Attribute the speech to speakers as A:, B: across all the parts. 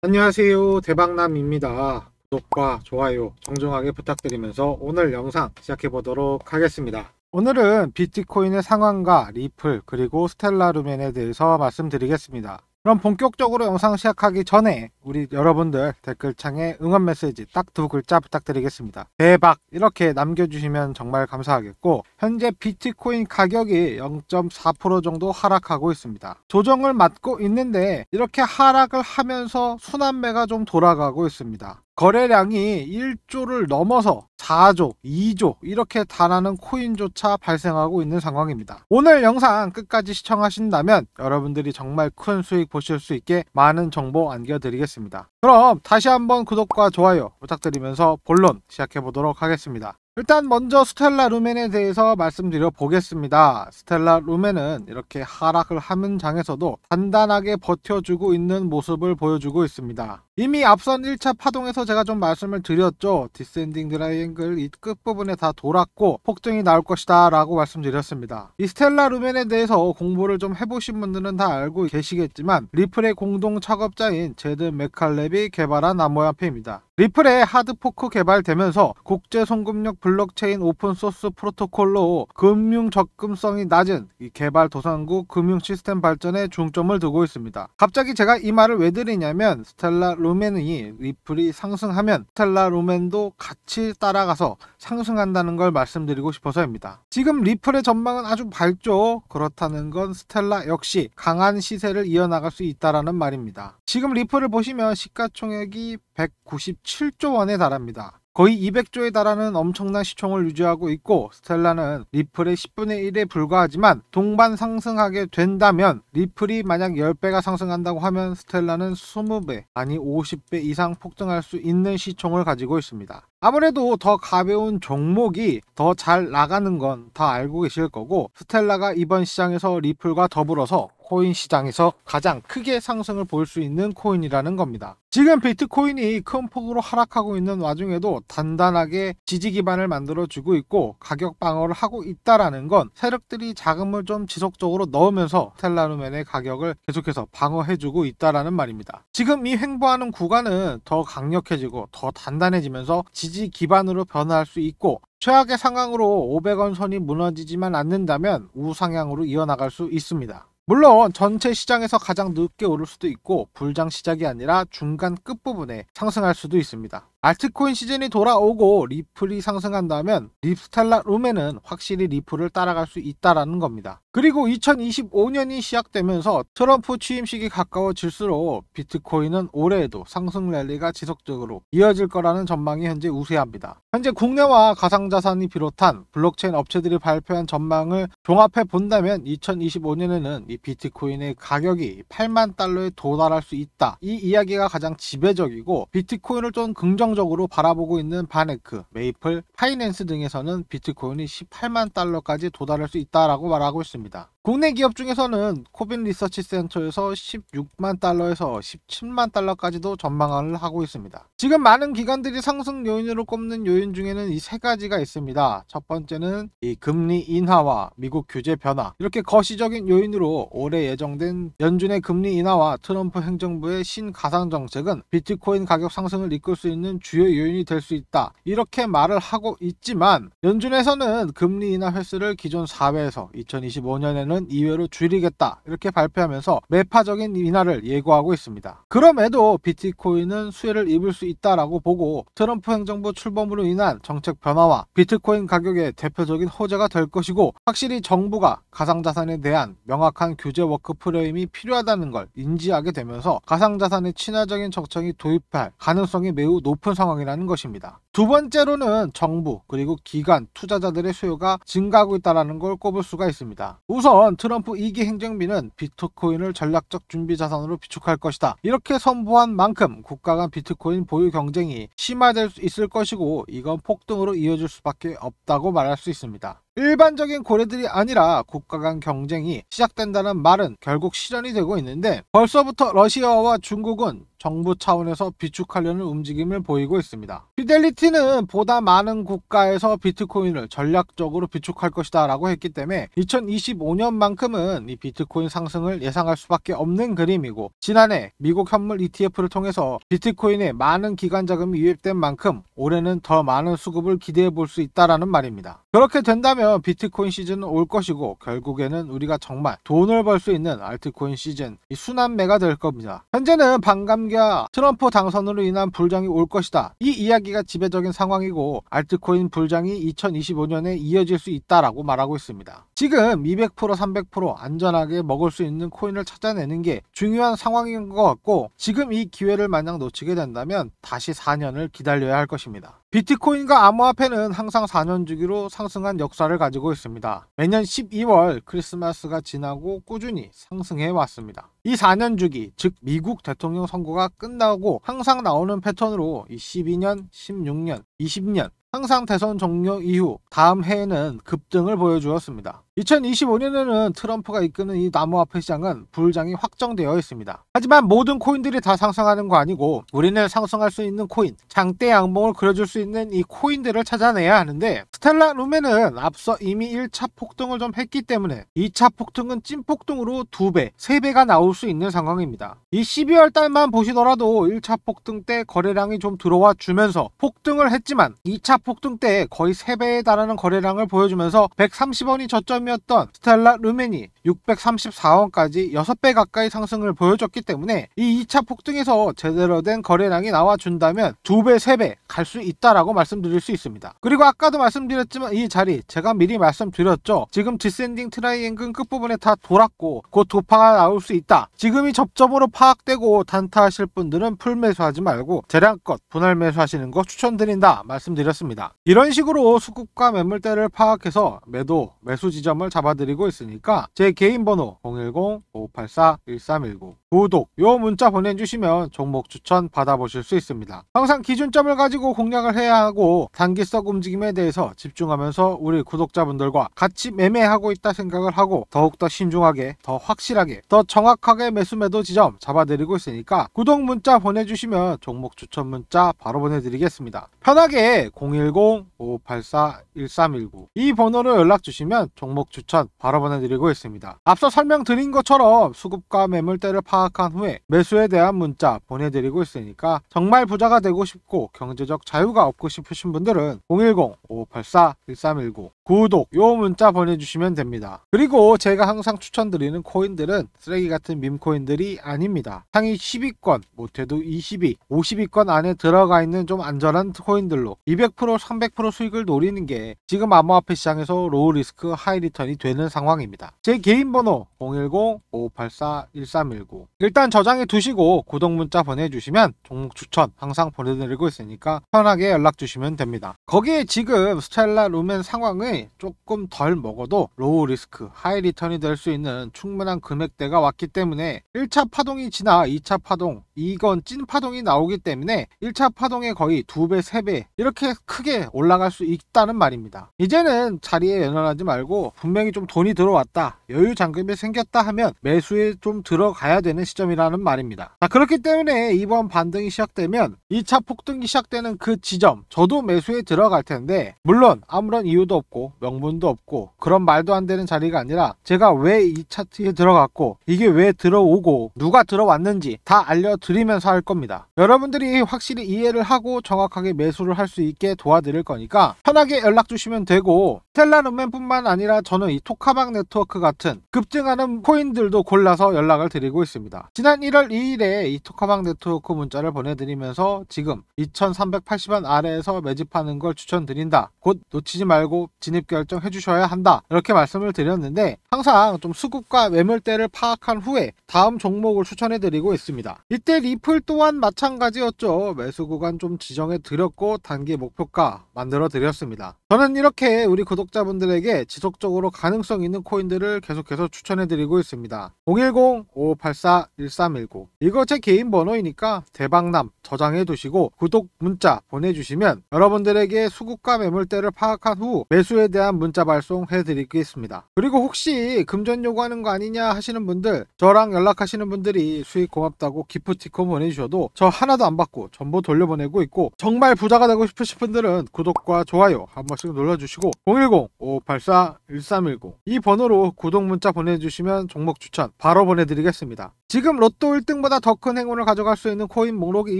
A: 안녕하세요, 대박남입니다. 구독과 좋아요 정정하게 부탁드리면서 오늘 영상 시작해 보도록 하겠습니다. 오늘은 비트코인의 상황과 리플 그리고 스텔라 루멘에 대해서 말씀드리겠습니다. 그럼 본격적으로 영상 시작하기 전에 우리 여러분들 댓글창에 응원 메시지 딱 두 글자 부탁드리겠습니다. 대박 이렇게 남겨주시면 정말 감사하겠고, 현재 비트코인 가격이 0.4% 정도 하락하고 있습니다. 조정을 맞고 있는데 이렇게 하락을 하면서 순환매가 좀 돌아가고 있습니다. 거래량이 1조를 넘어서 4조, 2조 이렇게 달하는 코인조차 발생하고 있는 상황입니다. 오늘 영상 끝까지 시청하신다면 여러분들이 정말 큰 수익 보실 수 있게 많은 정보 안겨드리겠습니다. 그럼 다시 한번 구독과 좋아요 부탁드리면서 본론 시작해 보도록 하겠습니다. 일단 먼저 스텔라 루멘에 대해서 말씀드려 보겠습니다. 스텔라 루멘은 이렇게 하락을 하는 장에서도 단단하게 버텨주고 있는 모습을 보여주고 있습니다. 이미 앞선 1차 파동에서 제가 좀 말씀을 드렸죠. 디센딩 트라이앵글 이 끝부분에 다 돌았고 폭등이 나올 것이다 라고 말씀드렸습니다. 이 스텔라 루멘에 대해서 공부를 좀 해보신 분들은 다 알고 계시겠지만 리플의 공동 작업자인 제드 맥칼렙이 개발한 암호화폐입니다. 리플의 하드포크 개발되면서 국제 송금력 블록체인 오픈소스 프로토콜로 금융 접근성이 낮은 이 개발 도상국 금융 시스템 발전에 중점을 두고 있습니다. 갑자기 제가 이 말을 왜 드리냐면, 스텔라 루멘이 리플이 상승하면 스텔라 루멘도 같이 따라가서 상승한다는 걸 말씀드리고 싶어서입니다. 지금 리플의 전망은 아주 밝죠. 그렇다는 건 스텔라 역시 강한 시세를 이어나갈 수 있다라는 말입니다. 지금 리플을 보시면 시가총액이 197조 원에 달합니다. 거의 200조에 달하는 엄청난 시총을 유지하고 있고, 스텔라는 리플의 10분의 1에 불과하지만 동반 상승하게 된다면, 리플이 만약 10배가 상승한다고 하면 스텔라는 20배 아니 50배 이상 폭등할 수 있는 시총을 가지고 있습니다. 아무래도 더 가벼운 종목이 더 잘 나가는 건 다 알고 계실 거고, 스텔라가 이번 시장에서 리플과 더불어서 코인 시장에서 가장 크게 상승을 볼 수 있는 코인이라는 겁니다. 지금 비트코인이 큰 폭으로 하락하고 있는 와중에도 단단하게 지지 기반을 만들어 주고 있고 가격 방어를 하고 있다라는 건 세력들이 자금을 좀 지속적으로 넣으면서 스텔라 루멘의 가격을 계속해서 방어해 주고 있다라는 말입니다. 지금 이 횡보하는 구간은 더 강력해지고 더 단단해지면서 지지 기반으로 변화할 수 있고, 최악의 상황으로 500원 선이 무너지지만 않는다면 우상향으로 이어나갈 수 있습니다. 물론 전체 시장에서 가장 늦게 오를 수도 있고 불장 시작이 아니라 중간 끝부분에 상승할 수도 있습니다. 알트코인 시즌이 돌아오고 리플이 상승한다면 스텔라 루멘은 확실히 리플을 따라갈 수 있다라는 겁니다. 그리고 2025년이 시작되면서 트럼프 취임식이 가까워질수록 비트코인은 올해에도 상승 랠리가 지속적으로 이어질 거라는 전망이 현재 우세합니다. 현재 국내와 가상자산이 비롯한 블록체인 업체들이 발표한 전망을 종합해 본다면 2025년에는 이 비트코인의 가격이 8만 달러에 도달할 수 있다, 이 이야기가 가장 지배적이고, 비트코인을 좀 긍정적으로 바라보고 있는 바네크, 메이플, 파이낸스 등에서는 비트코인이 18만 달러까지 도달할 수 있다라고 말하고 있습니다. 국내 기업 중에서는 코빈 리서치 센터에서 16만 달러에서 17만 달러까지도 전망을 하고 있습니다. 지금 많은 기관들이 상승 요인으로 꼽는 요인 중에는 이 세 가지가 있습니다. 첫 번째는 이 금리 인하와 미국 규제 변화, 이렇게 거시적인 요인으로 올해 예정된 연준의 금리 인하와 트럼프 행정부의 신가상 정책은 비트코인 가격 상승을 이끌 수 있는 주요 요인이 될 수 있다, 이렇게 말을 하고 있지만, 연준에서는 금리 인하 횟수를 기존 4회에서 2025년에는 2회로 줄이겠다 이렇게 발표하면서 매파적인 인하를 예고하고 있습니다. 그럼에도 비트코인은 수혜를 입을 수 있다라고 보고, 트럼프 행정부 출범으로 인한 정책 변화와 비트코인 가격의 대표적인 호재가 될 것이고, 확실히 정부가 가상자산에 대한 명확한 규제 워크 프레임이 필요하다는 걸 인지하게 되면서 가상자산의 친화적인 정책이 도입할 가능성이 매우 높은 상황이라는 것입니다. 두 번째로는 정부 그리고 기관 투자자들의 수요가 증가하고 있다는 걸 꼽을 수가 있습니다. 우선 트럼프 2기 행정비는 비트코인을 전략적 준비 자산으로 비축할 것이다, 이렇게 선보한 만큼 국가 간 비트코인 보유 경쟁이 심화될 수 있을 것이고, 이건 폭등으로 이어질 수밖에 없다고 말할 수 있습니다. 일반적인 고래들이 아니라 국가 간 경쟁이 시작된다는 말은 결국 실현이 되고 있는데, 벌써부터 러시아와 중국은 정부 차원에서 비축하려는 움직임을 보이고 있습니다. 피델리티는 보다 많은 국가에서 비트코인을 전략적으로 비축할 것이다 라고 했기 때문에 2025년만큼은 이 비트코인 상승을 예상할 수밖에 없는 그림이고, 지난해 미국 현물 ETF를 통해서 비트코인에 많은 기관 자금이 유입된 만큼 올해는 더 많은 수급을 기대해 볼 수 있다라는 말입니다. 그렇게 된다면 비트코인 시즌은 올 것이고, 결국에는 우리가 정말 돈을 벌 수 있는 알트코인 시즌, 이 순환매가 될 겁니다. 현재는 반감기와 트럼프 당선으로 인한 불장이 올 것이다, 이 이야기가 지배적인 상황이고, 알트코인 불장이 2025년에 이어질 수 있다라고 말하고 있습니다. 지금 200% 300% 안전하게 먹을 수 있는 코인을 찾아내는 게 중요한 상황인 것 같고, 지금 이 기회를 만약 놓치게 된다면 다시 4년을 기다려야 할 것입니다. 비트코인과 암호화폐는 항상 4년 주기로 상승한 역사를 가지고 있습니다. 매년 12월 크리스마스가 지나고 꾸준히 상승해 왔습니다. 이 4년 주기, 즉 미국 대통령 선거가 끝나고 항상 나오는 패턴으로 이 12년, 16년, 20년 항상 대선 종료 이후 다음 해에는 급등을 보여주었습니다. 2025년에는 트럼프가 이끄는 이 암호화폐 시장은 불장이 확정되어 있습니다. 하지만 모든 코인들이 다 상승하는 거 아니고, 우리는 상승할 수 있는 코인, 장대 양봉을 그려줄 수 있는 이 코인들을 찾아내야 하는데, 스텔라 루멘은 앞서 이미 1차 폭등을 좀 했기 때문에 2차 폭등은 찐폭등으로 2배, 3배가 나올 수 있는 상황입니다. 이 12월 달만 보시더라도 1차 폭등 때 거래량이 좀 들어와 주면서 폭등을 했지만, 2차 폭등 때 거의 3배에 달하는 거래량을 보여주면서 130원이 저점이었던 스텔라 루멘이 634원까지 6배 가까이 상승을 보여줬기 때문에 이 2차 폭등에서 제대로 된 거래량이 나와준다면 2배, 3배 갈 수 있다라고 말씀드릴 수 있습니다. 그리고 아까도 말씀드렸지만 이 자리 제가 미리 말씀드렸죠. 지금 디센딩 트라이앵글 끝부분에 다 돌았고 곧 도파가 나올 수 있다. 지금이 접점으로 파악되고 단타하실 분들은 풀 매수하지 말고 재량껏 분할 매수하시는 거 추천드린다 말씀드렸습니다. 이런 식으로 수급과 매물대를 파악해서 매수 지점을 잡아드리고 있으니까 제 개인 번호 010-5584-1319 구독 요 문자 보내주시면 종목 추천 받아보실 수 있습니다. 항상 기준점을 가지고 공략을 해야 하고, 단기성 움직임에 대해서 집중하면서 우리 구독자분들과 같이 매매하고 있다 생각을 하고 더욱더 신중하게, 더 확실하게, 더 정확하게 매도 지점 잡아드리고 있으니까 구독 문자 보내주시면 종목 추천 문자 바로 보내드리겠습니다. 편하게 010-5584-1319 이 번호로 연락 주시면 종목 추천 바로 보내드리고 있습니다. 앞서 설명드린 것처럼 수급과 매물대를 파악한 후에 매수에 대한 문자 보내드리고 있으니까, 정말 부자가 되고 싶고 경제적 자유가 얻고 싶으신 분들은 010-5584-1319 구독 요 문자 보내주시면 됩니다. 그리고 제가 항상 추천드리는 코인들은 쓰레기 같은 밈코인들이 아닙니다. 상위 10위권, 못해도 20위, 50위권 안에 들어가 있는 좀 안전한 코인들로 200% 300% 수익을 노리는 게 지금 암호화폐 시장에서 로우 리스크 하이 리턴이 되는 상황입니다. 제 개인 번호 010-5584-1319 일단 저장해 두시고 구독 문자 보내주시면 종목 추천 항상 보내드리고 있으니까 편하게 연락 주시면 됩니다. 거기에 지금 스텔라 루멘 상황을 조금 덜 먹어도 로우 리스크 하이 리턴이 될 수 있는 충분한 금액대가 왔기 때문에 1차 파동이 지나 2차 파동, 이건 찐 파동이 나오기 때문에 1차 파동에 거의 2배, 3배 이렇게 크게 올라갈 수 있다는 말입니다. 이제는 자리에 연연하지 말고 분명히 좀 돈이 들어왔다, 여유 잔금이 생겼다 하면 매수에 좀 들어가야 되는 시점이라는 말입니다. 자, 그렇기 때문에 이번 반등이 시작되면 2차 폭등이 시작되는 그 지점 저도 매수에 들어갈 텐데, 물론 아무런 이유도 없고 명분도 없고 그런 말도 안 되는 자리가 아니라 제가 왜 이 차트에 들어갔고 이게 왜 들어오고 누가 들어왔는지 다 알려드리면서 할 겁니다. 여러분들이 확실히 이해를 하고 정확하게 매수를 할 수 있게 도와드릴 거니까 편하게 연락 주시면 되고, 스텔라 루멘뿐만 아니라 저는 이 토카박 네트워크 같은 급등하는 코인들도 골라서 연락을 드리고 있습니다. 지난 1월 2일에 이 토카박 네트워크 문자를 보내드리면서 지금 2380원 아래에서 매집하는 걸 추천드린다, 곧 놓치지 말고 진입 결정해 주셔야 한다, 이렇게 말씀을 드렸는데, 항상 좀 수급과 매물대를 파악한 후에 다음 종목을 추천해 드리고 있습니다. 이때 리플 또한 마찬가지였죠. 매수 구간 좀 지정해 드렸고 단기 목표가 만들어 드렸습니다. 저는 이렇게 우리 구독자분들에게 지속적으로 가능성 있는 코인들을 계속해서 추천해 드리고 있습니다. 010-5584-1319 이거 제 개인 번호이니까 대박남 저장해 두시고 구독 문자 보내주시면 여러분들에게 수급과 매물대를 파악한 후 매수에 이슈에 대한 문자 발송해 드리겠습니다. 그리고 혹시 금전 요구하는 거 아니냐 하시는 분들, 저랑 연락하시는 분들이 수익 고맙다고 기프티콘 보내주셔도 저 하나도 안 받고 전부 돌려보내고 있고, 정말 부자가 되고 싶으신 분들은 구독과 좋아요 한 번씩 눌러주시고 010-5584-1310 이 번호로 구독 문자 보내주시면 종목 추천 바로 보내드리겠습니다. 지금 로또 1등보다 더 큰 행운을 가져갈 수 있는 코인 목록이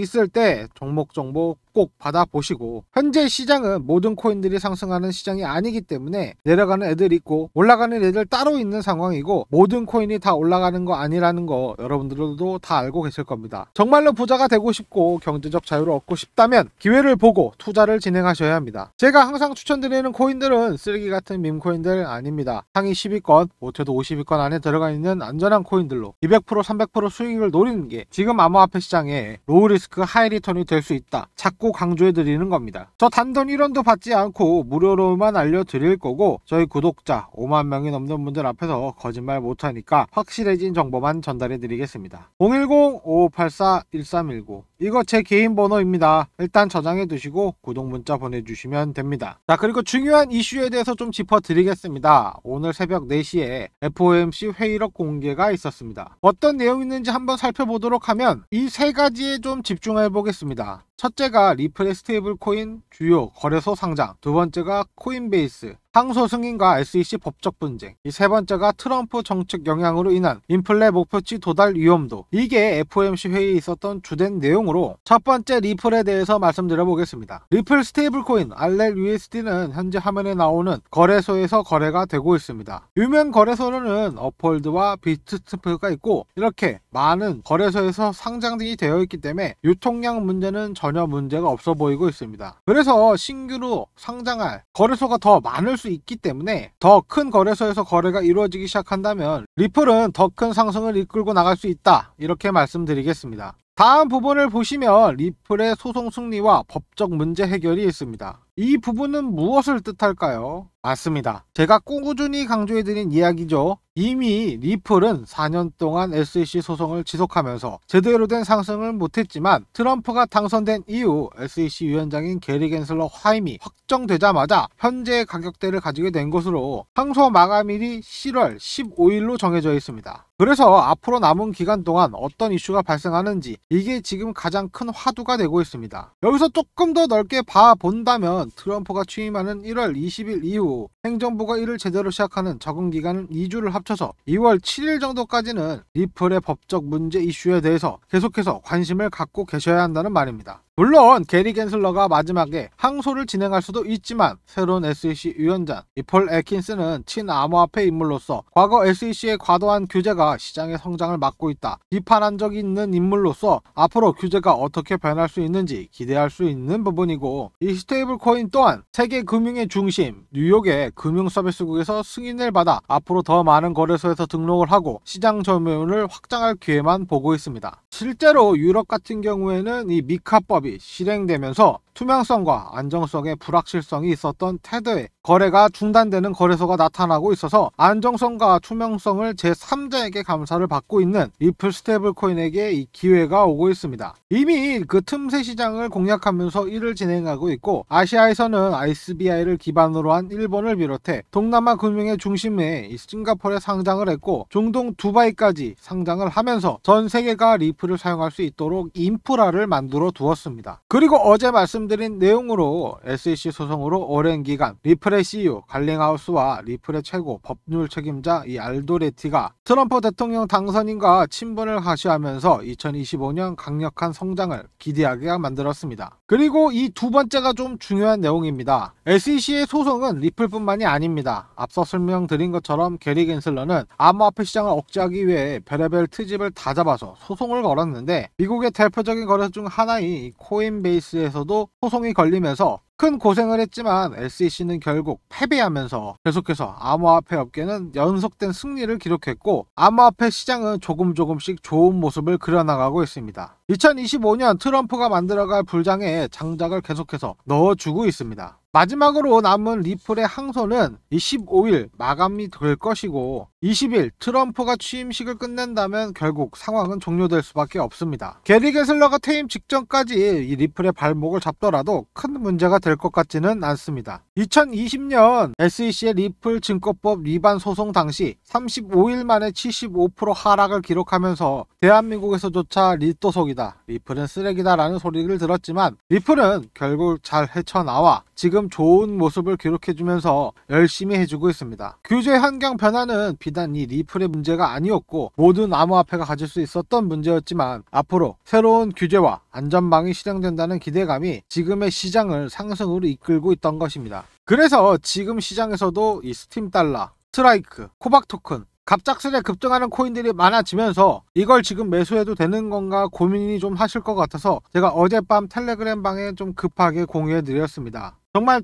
A: 있을 때 종목 정보 꼭 받아보시고, 현재 시장은 모든 코인들이 상승하는 시장이 아니기 때문에 내려가는 애들이 있고 올라가는 애들 따로 있는 상황이고, 모든 코인이 다 올라가는 거 아니라는 거 여러분들도 다 알고 계실 겁니다. 정말로 부자가 되고 싶고 경제적 자유를 얻고 싶다면 기회를 보고 투자를 진행하셔야 합니다. 제가 항상 추천드리는 코인들은 쓰레기 같은 밈코인들 아닙니다. 상위 10위권, 못해도 50위권 안에 들어가 있는 안전한 코인들로 200% 300% 수익을 노리는 게 지금 암호화폐 시장에 로우리스크 하이리턴이 될 수 있다, 자꾸 강조해 드리는 겁니다. 저 단돈 1원도 받지 않고 무료로만 알려드릴 거고, 저희 구독자 5만 명이 넘는 분들 앞에서 거짓말 못하니까 확실해진 정보만 전달해 드리겠습니다. 010-5584-1319 이거 제 개인 번호입니다. 일단 저장해 두시고 구독 문자 보내주시면 됩니다. 자, 그리고 중요한 이슈에 대해서 좀 짚어드리겠습니다. 오늘 새벽 4시에 FOMC 회의록 공개가 있었습니다. 어떤 내용이 있는지 한번 살펴보도록 하면 이 세 가지에 좀 집중해 보겠습니다. 첫째가 리플의 스테이블 코인 주요 거래소 상장, 두 번째가 코인베이스 항소 승인과 SEC 법적 분쟁, 이 세 번째가 트럼프 정책 영향으로 인한 인플레 목표치 도달 위험도. 이게 FOMC 회의에 있었던 주된 내용으로, 첫 번째 리플에 대해서 말씀드려 보겠습니다. 리플 스테이블 코인 RLUSD는 현재 화면에 나오는 거래소에서 거래가 되고 있습니다. 유명 거래소로는 업홀드와 비트스트가 있고, 이렇게 많은 거래소에서 상장이 되어 있기 때문에 유통량 문제는 전혀 문제가 없어 보이고 있습니다. 그래서 신규로 상장할 거래소가 더 많을 수 있기 때문에 더 큰 거래소에서 거래가 이루어지기 시작한다면 리플은 더 큰 상승을 이끌고 나갈 수 있다, 이렇게 말씀드리겠습니다. 다음 부분을 보시면 리플의 소송 승리와 법적 문제 해결이 있습니다. 이 부분은 무엇을 뜻할까요? 맞습니다. 제가 꾸준히 강조해드린 이야기죠. 이미 리플은 4년 동안 SEC 소송을 지속하면서 제대로 된 상승을 못했지만, 트럼프가 당선된 이후 SEC 위원장인 게리 겐슬러 화임이 확정되자마자 현재의 가격대를 가지게 된 것으로 항소 마감일이 10월 15일로 정해져 있습니다. 그래서 앞으로 남은 기간 동안 어떤 이슈가 발생하는지, 이게 지금 가장 큰 화두가 되고 있습니다. 여기서 조금 더 넓게 봐본다면 트럼프가 취임하는 1월 20일 이후 행정부가 일을 제대로 시작하는 적응 기간은 2주를 합쳐서 2월 7일 정도까지는 리플의 법적 문제 이슈에 대해서 계속해서 관심을 갖고 계셔야 한다는 말입니다. 물론 게리 겐슬러가 마지막에 항소를 진행할 수도 있지만, 새로운 SEC 위원장 폴 애킨스는 친암호화폐 인물로서 과거 SEC의 과도한 규제가 시장의 성장을 막고 있다, 비판한 적이 있는 인물로서 앞으로 규제가 어떻게 변할 수 있는지 기대할 수 있는 부분이고, 이 스테이블 코인 또한 세계 금융의 중심 뉴욕의 금융서비스국에서 승인을 받아 앞으로 더 많은 거래소에서 등록을 하고 시장 점유율을 확장할 기회만 보고 있습니다. 실제로 유럽 같은 경우에는 이 미카법이 실행되면서 투명성과 안정성의 불확실성이 있었던 테드의 거래가 중단되는 거래소가 나타나고 있어서 안정성과 투명성을 제3자에게 감사를 받고 있는 리플 스테이블 코인에게 이 기회가 오고 있습니다. 이미 그 틈새 시장을 공략하면서 일을 진행하고 있고, 아시아에서는 ISBI를 기반으로 한 일본을 비롯해 동남아 금융의 중심에 싱가포르에 상장을 했고, 중동 두바이까지 상장을 하면서 전 세계가 리플을 사용할 수 있도록 인프라를 만들어 두었습니다. 그리고 어제 말씀드린 내용으로 SEC 소송으로 오랜 기간 리플의 CEO 갈링하우스와 리플의 최고 법률 책임자 이 알도레티가 트럼프 대통령 당선인과 친분을 가시하면서 2025년 강력한 성장을 기대하게 만들었습니다. 그리고 이 두 번째가 좀 중요한 내용입니다. SEC의 소송은 리플뿐만이 아닙니다. 앞서 설명드린 것처럼 게리 겐슬러는 암호화폐 시장을 억제하기 위해 별의별 트집을 다 잡아서 소송을 걸었는데, 미국의 대표적인 거래소 중 하나인 코인베이스에서도 소송이 걸리면서 큰 고생을 했지만 SEC는 결국 패배하면서 계속해서 암호화폐 업계는 연속된 승리를 기록했고, 암호화폐 시장은 조금씩 좋은 모습을 그려나가고 있습니다. 2025년 트럼프가 만들어갈 불장에 장작을 계속해서 넣어주고 있습니다. 마지막으로 남은 리플의 항소는 25일 마감이 될 것이고 20일 트럼프가 취임식을 끝낸다면 결국 상황은 종료될 수밖에 없습니다. 게리 게슬러가 퇴임 직전까지 이 리플의 발목을 잡더라도 큰 문제가 될 것 같지는 않습니다. 2020년 SEC의 리플 증거법 위반 소송 당시 35일 만에 75% 하락을 기록하면서 대한민국에서조차 리또속이다, 리플은 쓰레기다 라는 소리를 들었지만 리플은 결국 잘 헤쳐나와 지금 좋은 모습을 기록해주면서 열심히 해주고 있습니다. 규제 환경 변화는 비단 이 리플의 문제가 아니었고 모든 암호화폐가 가질 수 있었던 문제였지만 앞으로 새로운 규제와 안전망이 실행된다는 기대감이 지금의 시장을 상승으로 이끌고 있던 것입니다. 그래서 지금 시장에서도 이 스팀 달러, 스트라이크, 코박 토큰 갑작스레 급등하는 코인들이 많아지면서 이걸 지금 매수해도 되는 건가 고민이 좀 하실 것 같아서 제가 어젯밤 텔레그램 방에 좀 급하게 공유해 드렸습니다. 정말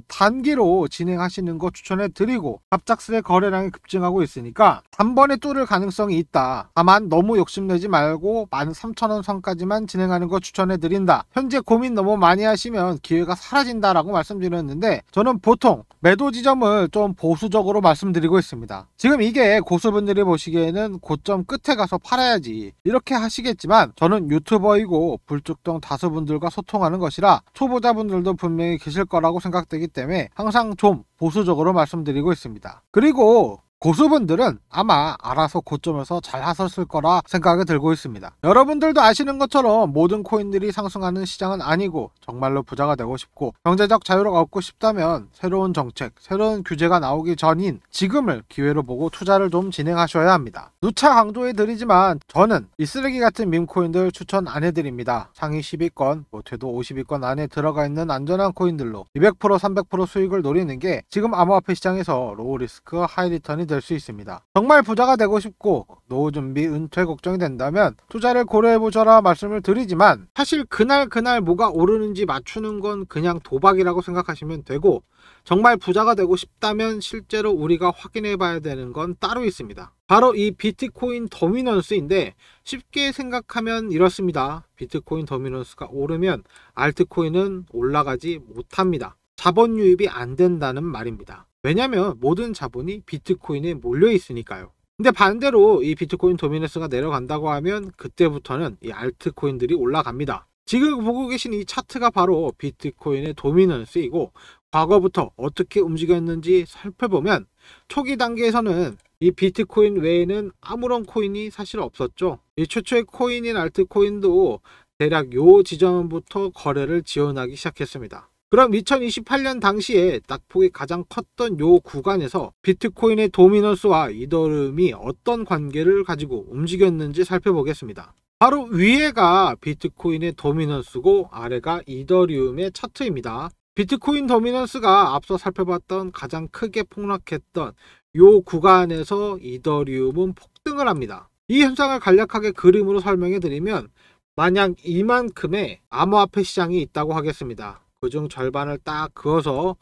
A: 단기로 진행하시는 거 추천해 드리고 갑작스레 거래량이 급증하고 있으니까 단번에 뚫을 가능성이 있다. 다만 너무 욕심내지 말고 13,000원 선까지만 진행하는 거 추천해 드린다. 현재 고민 너무 많이 하시면 기회가 사라진다라고 말씀드렸는데 저는 보통 매도 지점을 좀 보수적으로 말씀드리고 있습니다. 지금 이게 고수분들이 보시기에는 고점 끝에 가서 팔아야지 이렇게 하시겠지만 저는 유튜버이고 불특정 다수분들과 소통하는 것이라 초보자분들도 분명히 계실 거라고 생각되기 때문에 항상 좀 보수적으로 말씀드리고 있습니다. 그리고 고수분들은 아마 알아서 고점에서 잘 하셨을 거라 생각이 들고 있습니다. 여러분들도 아시는 것처럼 모든 코인들이 상승하는 시장은 아니고 정말로 부자가 되고 싶고 경제적 자유를 얻고 싶다면 새로운 정책, 새로운 규제가 나오기 전인 지금을 기회로 보고 투자를 좀 진행하셔야 합니다. 누차 강조해 드리지만 저는 이 쓰레기 같은 밈코인들 추천 안 해드립니다. 상위 10위권, 못해도 50위권 안에 들어가 있는 안전한 코인들로 200%, 300% 수익을 노리는 게 지금 암호화폐 시장에서 로우 리스크, 하이 리턴이 될 수 있습니다. 정말 부자가 되고 싶고 노후 준비, 은퇴 걱정이 된다면 투자를 고려해보셔라 말씀을 드리지만 사실 그날 뭐가 오르는지 맞추는 건 그냥 도박이라고 생각하시면 되고 정말 부자가 되고 싶다면 실제로 우리가 확인해 봐야 되는 건 따로 있습니다. 바로 이 비트코인 도미넌스인데 쉽게 생각하면 이렇습니다. 비트코인 도미넌스가 오르면 알트코인은 올라가지 못합니다. 자본 유입이 안 된다는 말입니다. 왜냐면 모든 자본이 비트코인에 몰려 있으니까요. 근데 반대로 이 비트코인 도미넌스가 내려간다고 하면 그때부터는 이 알트코인들이 올라갑니다. 지금 보고 계신 이 차트가 바로 비트코인의 도미넌스이고 과거부터 어떻게 움직였는지 살펴보면 초기 단계에서는 이 비트코인 외에는 아무런 코인이 사실 없었죠. 이 최초의 코인인 알트코인도 대략 요 지점부터 거래를 지원하기 시작했습니다. 그럼 2028년 당시에 낙폭이 가장 컸던 요 구간에서 비트코인의 도미넌스와 이더리움이 어떤 관계를 가지고 움직였는지 살펴보겠습니다. 바로 위에가 비트코인의 도미넌스고 아래가 이더리움의 차트입니다. 비트코인 도미넌스가 앞서 살펴봤던 가장 크게 폭락했던 요 구간에서 이더리움은 폭등을 합니다. 이 현상을 간략하게 그림으로 설명해 드리면 만약 이만큼의 암호화폐 시장이 있다고 하겠습니다. 그중 절반을 딱 그어서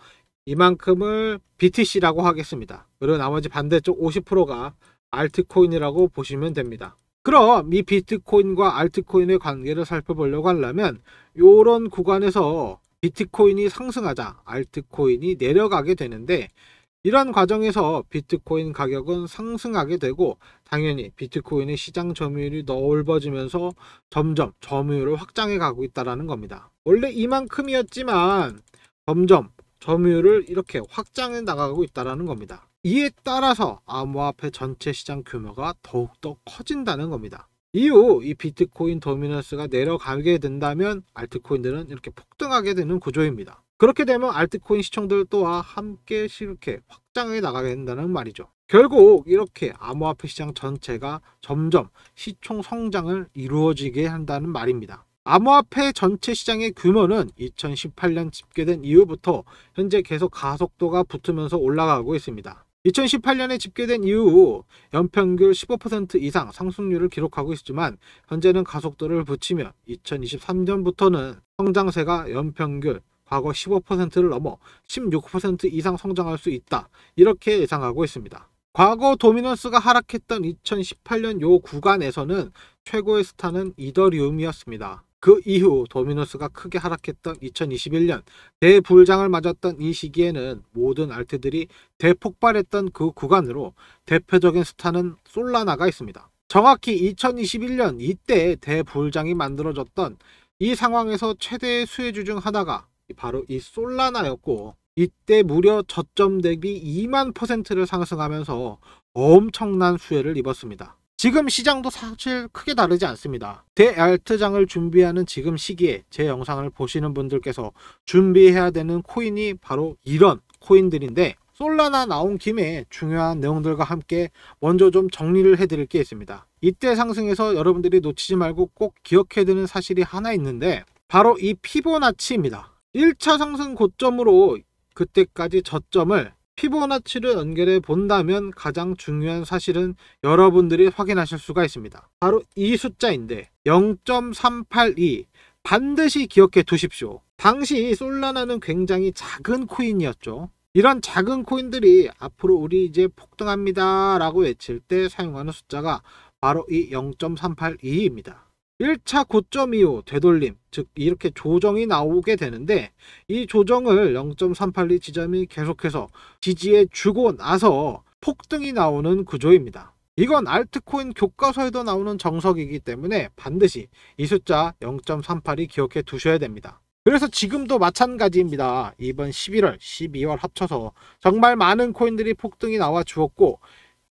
A: 이만큼을 BTC라고 하겠습니다. 그리고 나머지 반대쪽 50%가 알트코인이라고 보시면 됩니다. 그럼 이 비트코인과 알트코인의 관계를 살펴보려고 하려면 이런 구간에서 비트코인이 상승하자 알트코인이 내려가게 되는데 이런 과정에서 비트코인 가격은 상승하게 되고 당연히 비트코인의 시장 점유율이 넓어지면서 점점 점유율을 확장해 가고 있다는 겁니다. 원래 이만큼이었지만 점점 점유율을 이렇게 확장해 나가고 있다는 겁니다. 이에 따라서 암호화폐 전체 시장 규모가 더욱더 커진다는 겁니다. 이후 이 비트코인 도미넌스가 내려가게 된다면 알트코인들은 이렇게 폭등하게 되는 구조입니다. 그렇게 되면 알트코인 시총들 또한 함께 이렇게 확장해 나가게 된다는 말이죠. 결국 이렇게 암호화폐 시장 전체가 점점 시총 성장을 이루어지게 한다는 말입니다. 암호화폐 전체 시장의 규모는 2018년 집계된 이후부터 현재 계속 가속도가 붙으면서 올라가고 있습니다. 2018년에 집계된 이후 연평균 15% 이상 상승률을 기록하고 있지만 현재는 가속도를 붙이며 2023년부터는 성장세가 연평균 과거 15%를 넘어 16% 이상 성장할 수 있다. 이렇게 예상하고 있습니다. 과거 도미넌스가 하락했던 2018년 요 구간에서는 최고의 스타는 이더리움이었습니다. 그 이후 도미노스가 크게 하락했던 2021년 대불장을 맞았던 이 시기에는 모든 알트들이 대폭발했던 그 구간으로 대표적인 스타는 솔라나가 있습니다. 정확히 2021년 이때 대불장이 만들어졌던 이 상황에서 최대의 수혜주 중 하나가 바로 이 솔라나였고, 이때 무려 저점 대비 2만%를 상승하면서 엄청난 수혜를 입었습니다. 지금 시장도 사실 크게 다르지 않습니다. 대알트장을 준비하는 지금 시기에 제 영상을 보시는 분들께서 준비해야 되는 코인이 바로 이런 코인들인데, 솔라나 나온 김에 중요한 내용들과 함께 먼저 좀 정리를 해드릴 게 있습니다. 이때 상승에서 여러분들이 놓치지 말고 꼭 기억해야 되는 사실이 하나 있는데, 바로 이 피보나치입니다. 1차 상승 고점으로 그때까지 저점을 피보나치를 연결해 본다면 가장 중요한 사실은 여러분들이 확인하실 수가 있습니다. 바로 이 숫자인데 0.382 반드시 기억해 두십시오. 당시 솔라나는 굉장히 작은 코인이었죠. 이런 작은 코인들이 앞으로 우리 이제 폭등합니다 라고 외칠 때 사용하는 숫자가 바로 이 0.382입니다. 1차 고점 이후 되돌림, 즉 이렇게 조정이 나오게 되는데, 이 조정을 0.382 지점이 계속해서 지지해 주고 나서 폭등이 나오는 구조입니다. 이건 알트코인 교과서에도 나오는 정석이기 때문에 반드시 이 숫자 0.382 기억해 두셔야 됩니다. 그래서 지금도 마찬가지입니다. 이번 11월, 12월 합쳐서 정말 많은 코인들이 폭등이 나와 주었고,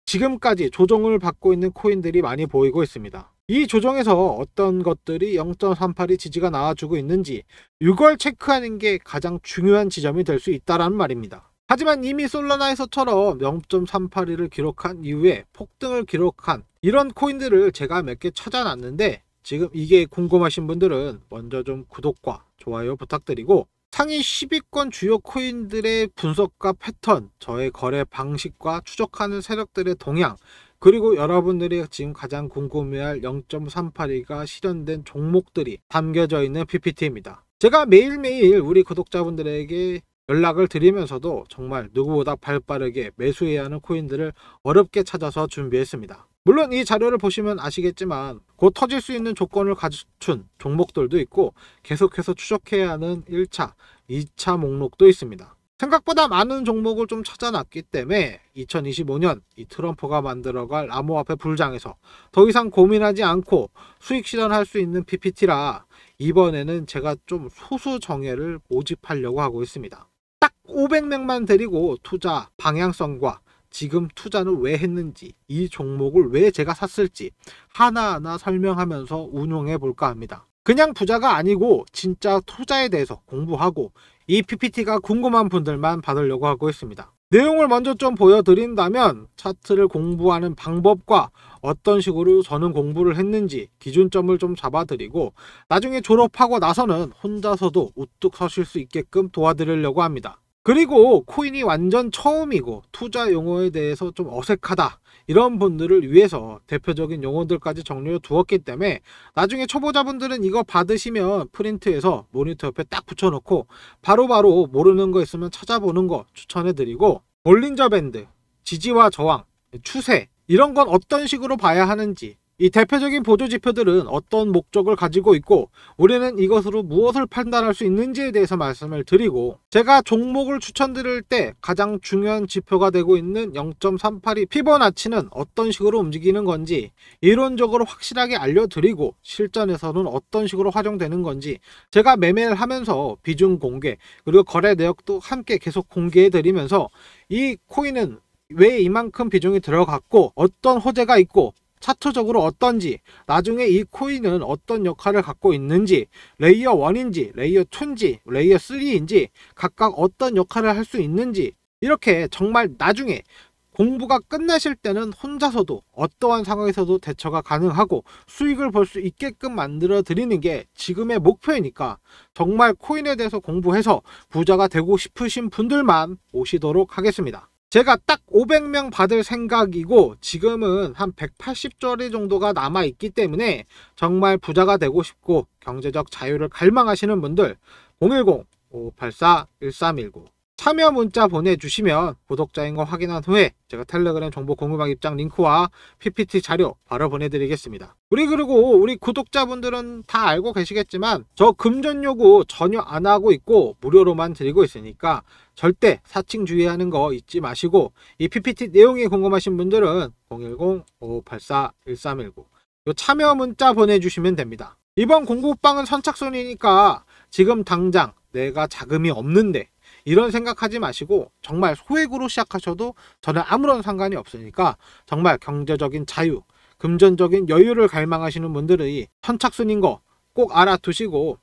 A: 지금까지 조정을 받고 있는 코인들이 많이 보이고 있습니다. 이 조정에서 어떤 것들이 0.382 지지가 나와주고 있는지 이걸 체크하는 게 가장 중요한 지점이 될 수 있다는 말입니다. 하지만 이미 솔라나에서처럼 0.382를 기록한 이후에 폭등을 기록한 이런 코인들을 제가 몇 개 찾아놨는데, 지금 이게 궁금하신 분들은 먼저 좀 구독과 좋아요 부탁드리고, 상위 10위권 주요 코인들의 분석과 패턴, 저의 거래 방식과 추적하는 세력들의 동향, 그리고 여러분들이 지금 가장 궁금해할 0.382가 실현된 종목들이 담겨져 있는 PPT입니다. 제가 매일매일 우리 구독자분들에게 연락을 드리면서도 정말 누구보다 발빠르게 매수해야 하는 코인들을 어렵게 찾아서 준비했습니다. 물론 이 자료를 보시면 아시겠지만 곧 터질 수 있는 조건을 갖춘 종목들도 있고, 계속해서 추적해야 하는 1차, 2차 목록도 있습니다. 생각보다 많은 종목을 좀 찾아놨기 때문에 2025년 이 트럼프가 만들어갈 암호화폐 불장에서 더 이상 고민하지 않고 수익 실현할 수 있는 PPT라 이번에는 제가 좀 소수 정예를 모집하려고 하고 있습니다. 딱 500명만 데리고 투자 방향성과 지금 투자는 왜 했는지, 이 종목을 왜 제가 샀을지 하나하나 설명하면서 운용해 볼까 합니다. 그냥 부자가 아니고 진짜 투자에 대해서 공부하고 이 PPT가 궁금한 분들만 받으려고 하고 있습니다. 내용을 먼저 좀 보여드린다면, 차트를 공부하는 방법과 어떤 식으로 저는 공부를 했는지 기준점을 좀 잡아드리고, 나중에 졸업하고 나서는 혼자서도 우뚝 서실 수 있게끔 도와드리려고 합니다. 그리고 코인이 완전 처음이고 투자 용어에 대해서 좀 어색하다 이런 분들을 위해서 대표적인 용어들까지 정리해 두었기 때문에 나중에 초보자분들은 이거 받으시면 프린트해서 모니터 옆에 딱 붙여놓고 바로바로 모르는 거 있으면 찾아보는 거 추천해 드리고, 볼린저 밴드, 지지와 저항, 추세 이런 건 어떤 식으로 봐야 하는지, 이 대표적인 보조 지표들은 어떤 목적을 가지고 있고 우리는 이것으로 무엇을 판단할 수 있는지에 대해서 말씀을 드리고, 제가 종목을 추천드릴 때 가장 중요한 지표가 되고 있는 0.382 피보나치는 어떤 식으로 움직이는 건지 이론적으로 확실하게 알려드리고, 실전에서는 어떤 식으로 활용되는 건지 제가 매매를 하면서 비중 공개 그리고 거래 내역도 함께 계속 공개해 드리면서 이 코인은 왜 이만큼 비중이 들어갔고 어떤 호재가 있고 차트적으로 어떤지, 나중에 이 코인은 어떤 역할을 갖고 있는지, 레이어 1인지 레이어 2인지 레이어 3인지 각각 어떤 역할을 할 수 있는지, 이렇게 정말 나중에 공부가 끝나실 때는 혼자서도 어떠한 상황에서도 대처가 가능하고 수익을 볼 수 있게끔 만들어 드리는 게 지금의 목표이니까, 정말 코인에 대해서 공부해서 부자가 되고 싶으신 분들만 오시도록 하겠습니다. 제가 딱 500명 받을 생각이고 지금은 한 180자리 정도가 남아 있기 때문에 정말 부자가 되고 싶고 경제적 자유를 갈망하시는 분들 010-5584-1319 참여 문자 보내주시면 구독자인 거 확인한 후에 제가 텔레그램 정보 공유방 입장 링크와 PPT 자료 바로 보내드리겠습니다. 그리고 우리 구독자분들은 다 알고 계시겠지만 저 금전 요구 전혀 안 하고 있고 무료로만 드리고 있으니까 절대 사칭 주의하는 거 잊지 마시고, 이 PPT 내용이 궁금하신 분들은 010-5584-1319 요 참여 문자 보내주시면 됩니다. 이번 공부방은 선착순이니까 지금 당장 내가 자금이 없는데 이런 생각하지 마시고 정말 소액으로 시작하셔도 저는 아무런 상관이 없으니까 정말 경제적인 자유, 금전적인 여유를 갈망하시는 분들이 선착순인 거 꼭 알아두시고,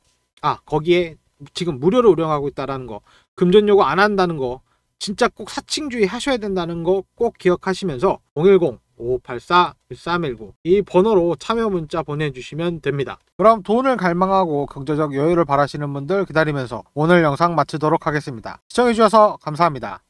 A: 거기에 지금 무료로 운영하고 있다는 거, 금전 요구 안 한다는 거, 진짜 꼭 사칭주의 하셔야 된다는 거 꼭 기억하시면서 010-5584-1319 이 번호로 참여 문자 보내주시면 됩니다. 그럼 돈을 갈망하고 경제적 여유를 바라시는 분들 기다리면서 오늘 영상 마치도록 하겠습니다. 시청해주셔서 감사합니다.